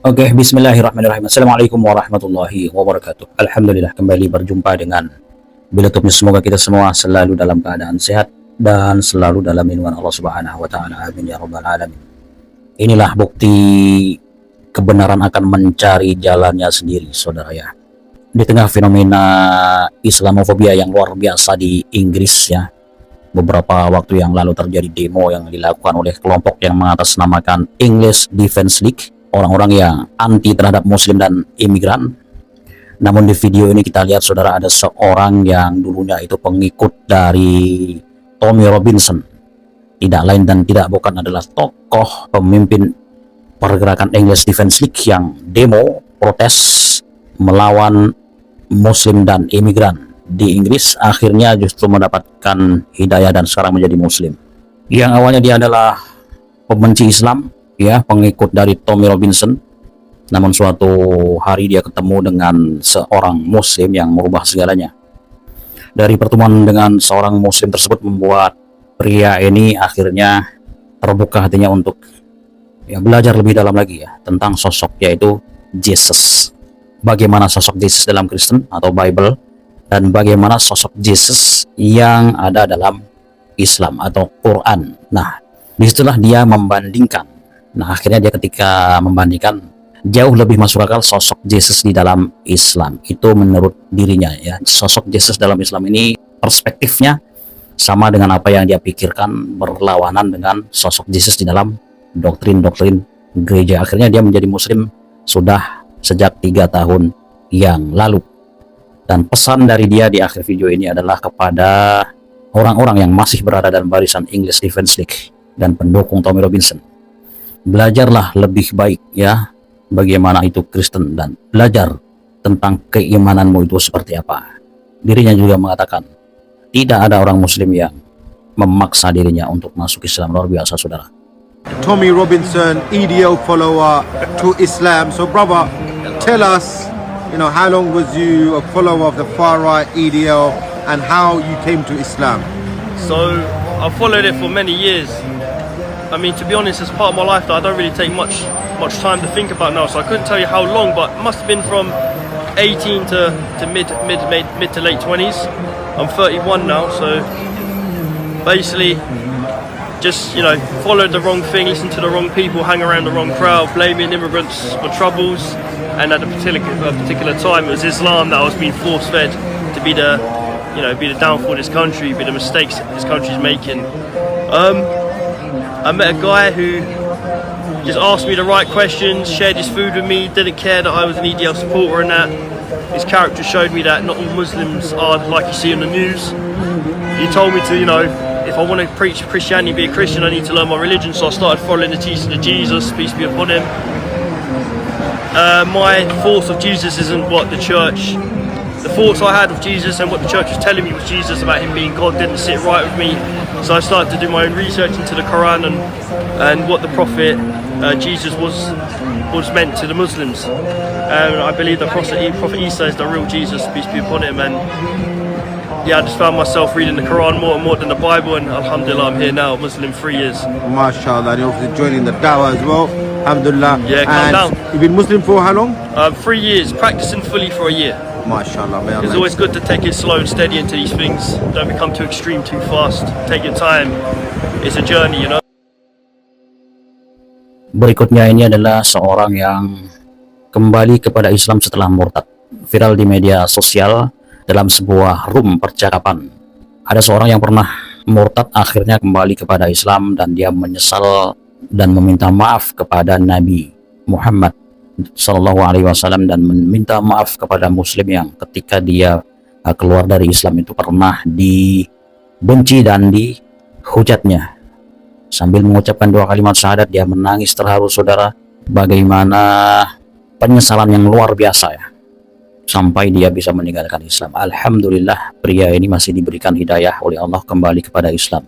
Oke, bismillahirrahmanirrahim. Assalamualaikum warahmatullahi wabarakatuh. Alhamdulillah kembali berjumpa dengan Bilatubnya. Semoga kita semua selalu dalam keadaan sehat dan selalu dalam lindungan Allah Subhanahu wa taala. Amin ya rabbal alamin. Inilah bukti kebenaran akan mencari jalannya sendiri, saudara ya. Di tengah fenomena Islamofobia yang luar biasa di Inggris ya. Beberapa waktu yang lalu terjadi demo yang dilakukan oleh kelompok yang mengatasnamakan English Defence League, orang-orang yang anti terhadap muslim dan imigran. Namun di video ini kita lihat, saudara, ada seorang yang dulunya itu pengikut dari Tommy Robinson, tidak lain dan tidak bukan adalah tokoh pemimpin pergerakan English Defence League yang demo protes melawan muslim dan imigran di Inggris. Akhirnya justru mendapatkan hidayah dan sekarang menjadi muslim. Yang awalnya dia adalah pembenci Islam ya, pengikut dari Tommy Robinson. Namun suatu hari dia ketemu dengan seorang muslim yang merubah segalanya. Dari pertemuan dengan seorang muslim tersebut membuat pria ini akhirnya terbuka hatinya untuk ya belajar lebih dalam lagi ya tentang sosok, yaitu Jesus. Bagaimana sosok Jesus dalam Kristen atau Bible, dan bagaimana sosok Jesus yang ada dalam Islam atau Quran. Nah, disitulah dia membandingkan. Nah, akhirnya dia ketika membandingkan, jauh lebih masuk akal sosok Jesus di dalam Islam. Itu menurut dirinya ya. Sosok Jesus dalam Islam ini perspektifnya sama dengan apa yang dia pikirkan, berlawanan dengan sosok Jesus di dalam doktrin-doktrin gereja. Akhirnya dia menjadi muslim sudah sejak 3 tahun yang lalu. Dan pesan dari dia di akhir video ini adalah kepada orang-orang yang masih berada dalam barisan English Defence League dan pendukung Tommy Robinson. Belajarlah lebih baik ya bagaimana itu Kristen, dan belajar tentang keimananmu itu seperti apa. Dirinya juga mengatakan tidak ada orang muslim yang memaksa dirinya untuk masuk Islam. Luar biasa, saudara. Tommy Robinson, EDL follower to Islam. So brother, tell us, how long was you a follower of the far right EDL and how you came to Islam? So I followed it for many years. I mean, to be honest, as part of my life that I don't really take much time to think about now, so I couldn't tell you how long, but it must have been from 18 to mid to late 20s. I'm 31 now, so basically just followed the wrong thing, listened to the wrong people, hang around the wrong crowd, blaming immigrants for troubles. And at a particular time, it was Islam that I was being force-fed to be the downfall of this country, be the mistakes that this country's making. I met a guy who just asked me the right questions, shared his food with me, didn't care that I was an EDL supporter and that. His character showed me that not all Muslims are like you see on the news. He told me to, if I want to preach Christianity, be a Christian, I need to learn my religion. So I started following the teachings of Jesus, peace be upon him. My thoughts of Jesus isn't what the thoughts I had of Jesus and what the church was telling me was Jesus about him being God didn't sit right with me. So I started to do my own research into the Quran and what the prophet Jesus was meant to the Muslims. And I believe that Prophet Isa is the real Jesus, peace be upon him. And yeah, I just found myself reading the Quran more and more than the Bible, and alhamdulillah, I'm here now, Muslim 3 years. MashaAllah, you're obviously joining the Dawah as well. Alhamdulillah. Yeah, calm and down. You've been Muslim for how long? 3 years, practicing fully for a year. MashaAllah, man. It's always good to take it slow and steady into these things. Don't become too extreme too fast. Take your time. It's a journey, Berikutnya ini adalah seorang yang kembali kepada Islam setelah murtad. Viral di media sosial dalam sebuah room percakapan. Ada seorang yang pernah murtad akhirnya kembali kepada Islam, dan dia menyesal dan meminta maaf kepada Nabi Muhammad Sallallahu Alaihi Wasallam, dan meminta maaf kepada Muslim yang ketika dia keluar dari Islam itu pernah dibenci dan dihujatnya. Sambil mengucapkan 2 kalimat syahadat, dia menangis terharu, saudara. Bagaimana penyesalan yang luar biasa ya, sampai dia bisa meninggalkan Islam. Alhamdulillah, pria ini masih diberikan hidayah oleh Allah kembali kepada Islam.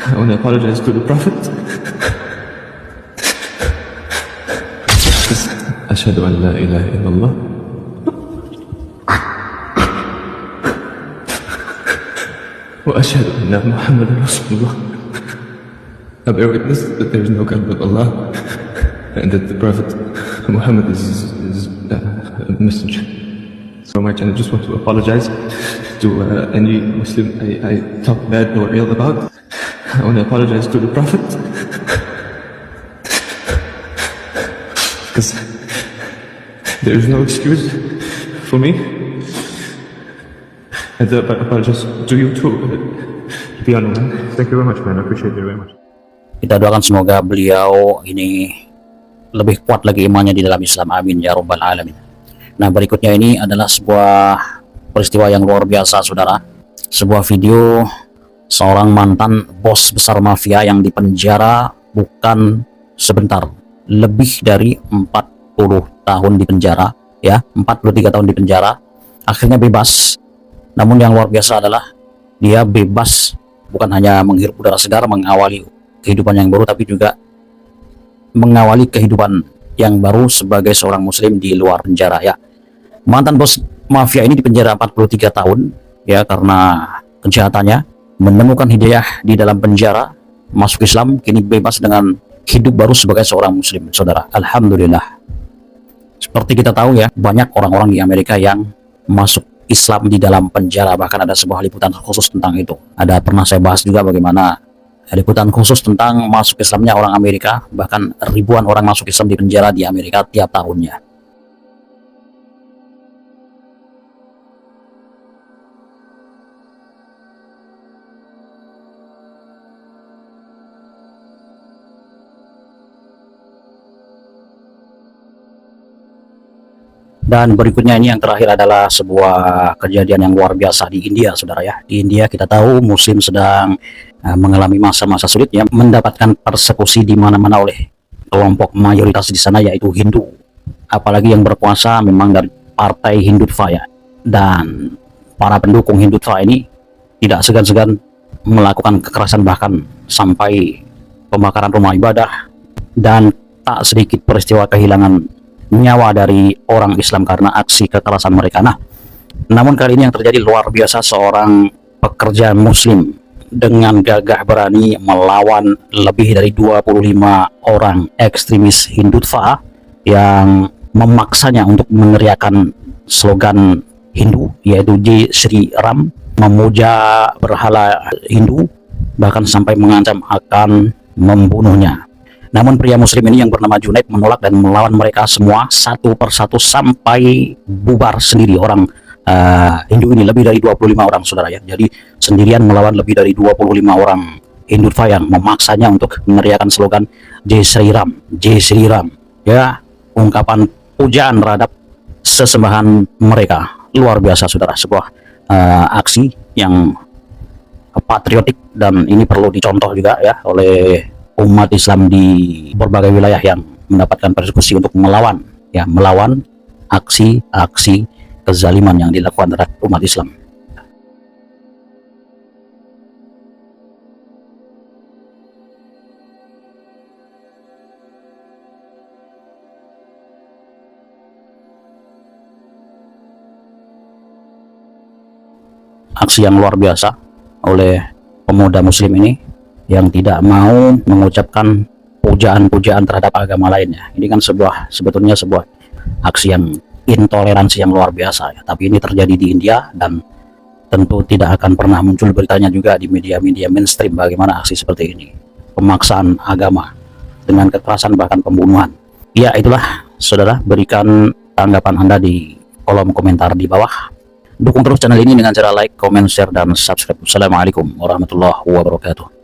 I want to apologize to the Prophet. Asyhadu an la ilaha illallah wa asyhadu anna Muhammadan Rasulullah. I bear witness that there is no God but Allah, and that the Prophet Muhammad is a messenger. So much, and I just want to apologize to any Muslim I talk bad or ill about. I want to apologize to the Prophet because there is no excuse for me. And I apologize to you too, Piano man. Thank you very much, man. I appreciate it very much. Kita doakan semoga beliau ini lebih kuat lagi imannya di dalam Islam. Amin ya rabbal alamin. Nah, berikutnya ini adalah sebuah peristiwa yang luar biasa, saudara. Sebuah video seorang mantan bos besar mafia yang dipenjara bukan sebentar, lebih dari 40 tahun di penjara, ya, 43 tahun di penjara, akhirnya bebas. Namun yang luar biasa adalah dia bebas bukan hanya menghirup udara segar, mengawali kehidupan yang baru, tapi juga mengawali kehidupan yang baru sebagai seorang muslim di luar penjara, ya. Mantan bos mafia ini dipenjara 43 tahun, ya, karena kejahatannya, menemukan hidayah di dalam penjara, masuk Islam, kini bebas dengan hidup baru sebagai seorang muslim, saudara. Alhamdulillah. Seperti kita tahu, ya, banyak orang-orang di Amerika yang masuk Islam di dalam penjara, bahkan ada sebuah liputan khusus tentang itu. Pernah saya bahas juga bagaimana liputan khusus tentang masuk Islamnya orang Amerika, bahkan ribuan orang masuk Islam di penjara di Amerika tiap tahunnya. Dan berikutnya ini yang terakhir adalah sebuah kejadian yang luar biasa di India, saudara, ya. Di India kita tahu muslim sedang mengalami masa-masa sulit, ya, mendapatkan persekusi di mana-mana oleh kelompok mayoritas di sana, yaitu Hindu. Apalagi yang berkuasa memang dari partai Hindutva, ya. Dan para pendukung Hindutva ini tidak segan-segan melakukan kekerasan, bahkan sampai pembakaran rumah ibadah, dan tak sedikit peristiwa kehilangan nyawa dari orang Islam karena aksi kekerasan mereka. Nah, namun kali ini yang terjadi luar biasa, seorang pekerja muslim dengan gagah berani melawan lebih dari 25 orang ekstremis Hindutva yang memaksanya untuk meneriakan slogan Hindu, yaitu Jai Sri Ram, memuja berhala Hindu, bahkan sampai mengancam akan membunuhnya. Namun pria muslim ini yang bernama Junaid menolak dan melawan mereka semua satu persatu sampai bubar sendiri. Orang Hindu ini lebih dari 25 orang, saudara, ya. Jadi sendirian melawan lebih dari 25 orang Hindutva yang memaksanya untuk meneriakan slogan Jai Sri Ram, Jai Sri Ram, ya, ungkapan pujaan terhadap sesembahan mereka. Luar biasa, saudara, sebuah aksi yang patriotik, dan ini perlu dicontoh juga, ya, oleh umat Islam di berbagai wilayah yang mendapatkan persekusi untuk melawan, ya, melawan aksi-aksi kezaliman yang dilakukan terhadap umat Islam. Aksi yang luar biasa oleh pemuda muslim ini yang tidak mau mengucapkan pujaan-pujaan terhadap agama lainnya. Ini kan sebetulnya sebuah aksi yang intoleransi yang luar biasa, ya. Tapi ini terjadi di India, dan tentu tidak akan pernah muncul beritanya juga di media-media mainstream bagaimana aksi seperti ini. Pemaksaan agama dengan kekerasan, bahkan pembunuhan. Ya, itulah, saudara, berikan tanggapan Anda di kolom komentar di bawah. Dukung terus channel ini dengan cara like, comment, share, dan subscribe. Assalamualaikum warahmatullahi wabarakatuh.